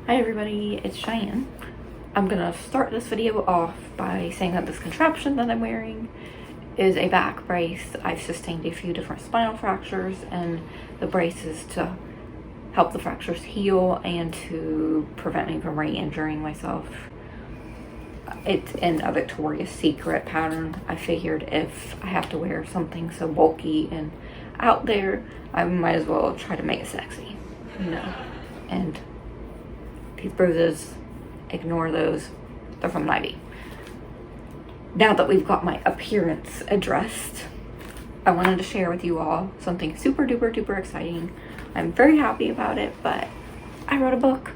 Hi everybody, it's Cheyenne. I'm gonna start this video off by saying that this contraption that I'm wearing is a back brace. I've sustained a few different spinal fractures, and the brace is to help the fractures heal and to prevent me from re-injuring myself. It's in a Victoria's Secret pattern. I figured if I have to wear something so bulky and out there, I might as well try to make it sexy, you know. And these bruises, ignore those. They're from Ivy. Now that we've got my appearance addressed, I wanted to share with you all something super duper duper exciting. I'm very happy about it, but I wrote a book.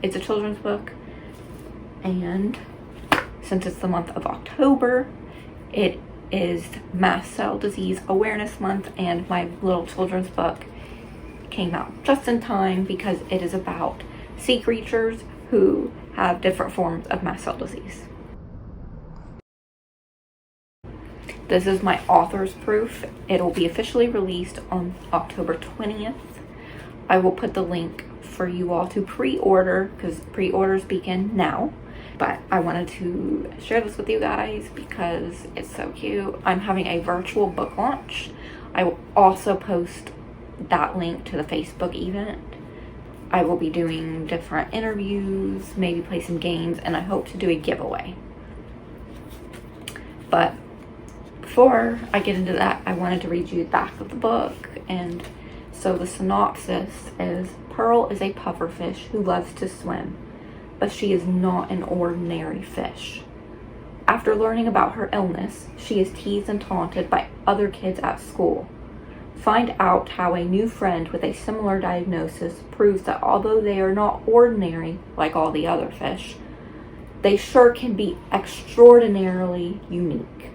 It's a children's book, and since it's the month of October, it is Mast Cell Disease Awareness Month, and my little children's book came out just in time because it is about sea creatures who have different forms of mast cell disease. This is my author's proof. It'll be officially released on October 20th. I will put the link for you all to pre-order because pre-orders begin now. But I wanted to share this with you guys because it's so cute. I'm having a virtual book launch. I will also post that link to the Facebook event. I will be doing different interviews, maybe play some games, and I hope to do a giveaway. But before I get into that, I wanted to read you the back of the book. And so the synopsis is, Pearl is a pufferfish who loves to swim, but she is not an ordinary fish. After learning about her illness, she is teased and taunted by other kids at school. Find out how a new friend with a similar diagnosis proves that although they are not ordinary like all the other fish, they sure can be extraordinarily unique.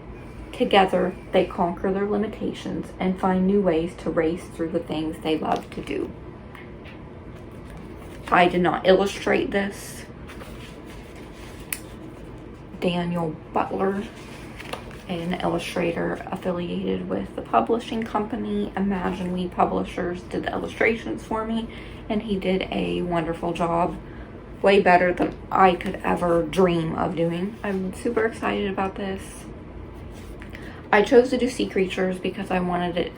Together, they conquer their limitations and find new ways to race through the things they love to do. I did not illustrate this. Daniel Butler, an illustrator affiliated with the publishing company Imagine We Publishers, did the illustrations for me, and he did a wonderful job, way better than I could ever dream of doing. I'm super excited about this. I chose to do sea creatures because I wanted it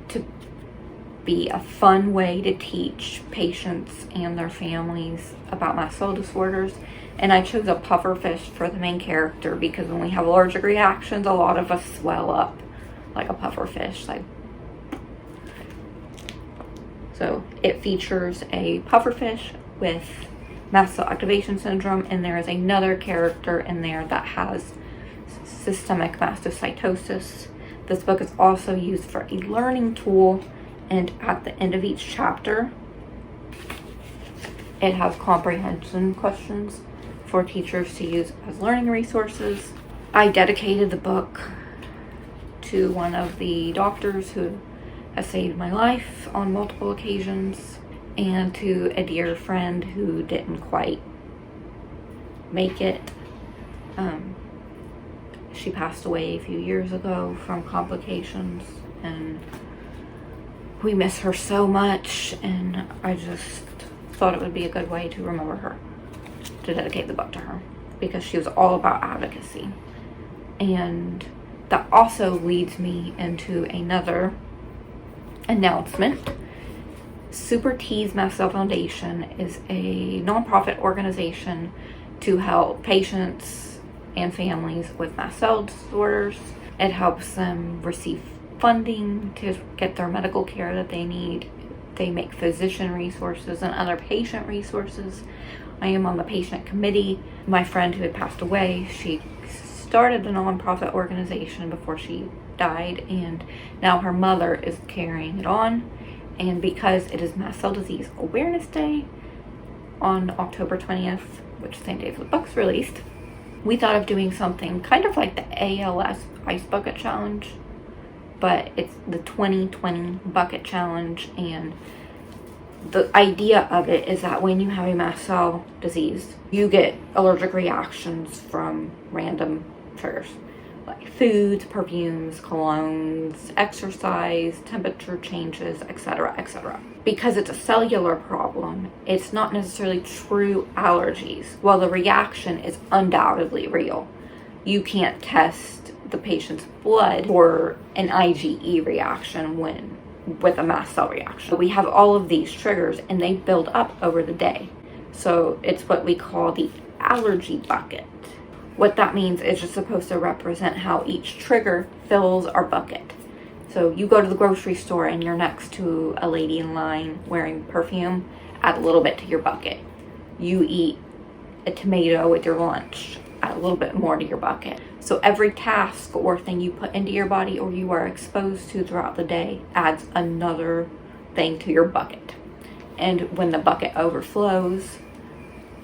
to be a fun way to teach patients and their families about mast cell disorders. And I chose a pufferfish for the main character because when we have allergic reactions, a lot of us swell up like a pufferfish. So it features a pufferfish with mast cell activation syndrome, and there is another character in there that has systemic mastocytosis. This book is also used for a learning tool, and at the end of each chapter, it has comprehension questions for teachers to use as learning resources. I dedicated the book to one of the doctors who has saved my life on multiple occasions, and to a dear friend who didn't quite make it. She passed away a few years ago from complications, and we miss her so much, and I just thought it would be a good way to remember her, to dedicate the book to her, because she was all about advocacy. And that also leads me into another announcement. Super Tease Mast Cell Foundation is a nonprofit organization to help patients and families with mast cell disorders. It helps them receive funding to get their medical care that they need. They make physician resources and other patient resources. I am on the patient committee. My friend who had passed away, she started the nonprofit organization before she died, and now her mother is carrying it on. And because it is Mast Cell Disease Awareness Day on October 20th, which is the same day as the book's released, we thought of doing something kind of like the ALS Ice Bucket Challenge, but it's the 2020 Bucket Challenge. And the idea of it is that when you have a mast cell disease, you get allergic reactions from random triggers, like foods, perfumes, colognes, exercise, temperature changes, etc., etc. because it's a cellular problem, it's not necessarily true allergies. While the reaction is undoubtedly real, you can't test the patient's blood for an IgE reaction with a mast cell reaction. We have all of these triggers and they build up over the day. So it's what we call the allergy bucket. What that means is just supposed to represent how each trigger fills our bucket. So you go to the grocery store and you're next to a lady in line wearing perfume, add a little bit to your bucket. You eat a tomato with your lunch, add a little bit more to your bucket. So every task or thing you put into your body or you are exposed to throughout the day adds another thing to your bucket. And when the bucket overflows,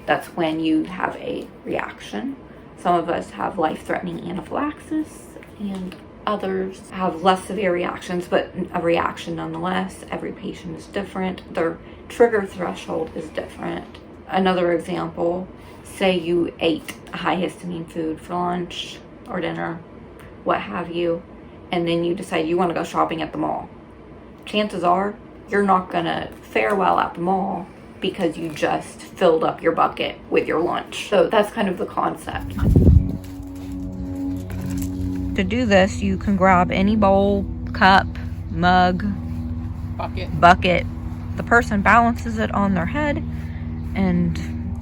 that's when you have a reaction. Some of us have life-threatening anaphylaxis and others have less severe reactions, but a reaction nonetheless. Every patient is different. Their trigger threshold is different. Another example, say you ate a high histamine food for lunch or dinner, what have you, and then you decide you want to go shopping at the mall. Chances are you're not going to fare well at the mall because you just filled up your bucket with your lunch. So that's kind of the concept. To do this, you can grab any bowl, cup, mug, bucket. The person balances it on their head and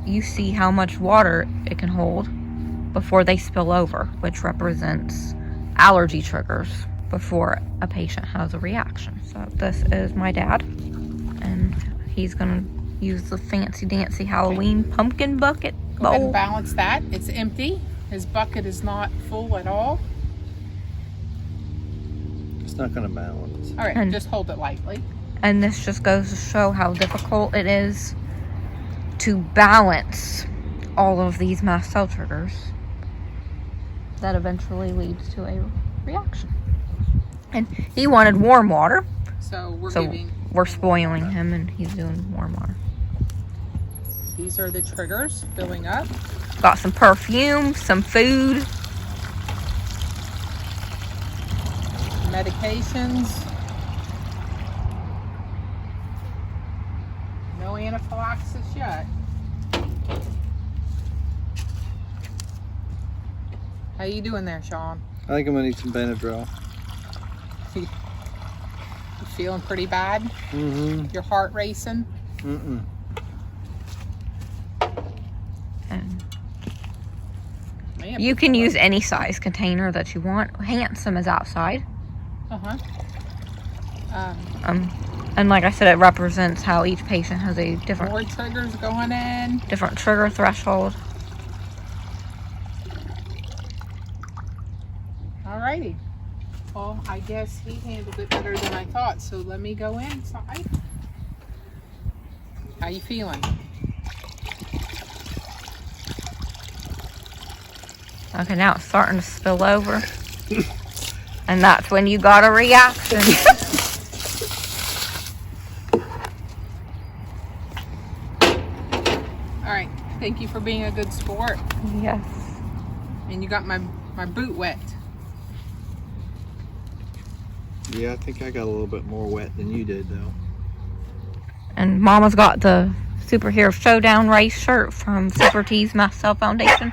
you see how much water it can hold before they spill over, which represents allergy triggers before a patient has a reaction. So this is my dad, and he's gonna use the fancy dancy Halloween pumpkin bucket bowl. Go ahead and balance that. It's empty. His bucket is not full at all. It's not gonna balance. All right, just hold it lightly. And this just goes to show how difficult it is to balance all of these mast cell triggers that eventually leads to a reaction. And he wanted warm water, so we're spoiling him and he's doing warm water. These are the triggers filling up. Got some perfume, some food, medications. No anaphylaxis yet. How you doing there, Sean? I think I'm gonna need some Benadryl. You feeling pretty bad? Mm-hmm. Your heart racing? Mm-mm. and you can use any size container that you want. Handsome is outside. Uh-huh. And like I said, it represents how each patient has a different More triggers going in. Different trigger threshold. Alrighty. Well, I guess he handled it better than I thought, so let me go inside. How you feeling? Okay, now it's starting to spill over. And that's when you got a reaction. Alright, thank you for being a good sport. Yes. And you got my boot wet. Yeah, I think I got a little bit more wet than you did, though. And Mama's got the Superhero Showdown race shirt from Super T's Mast Cell Foundation.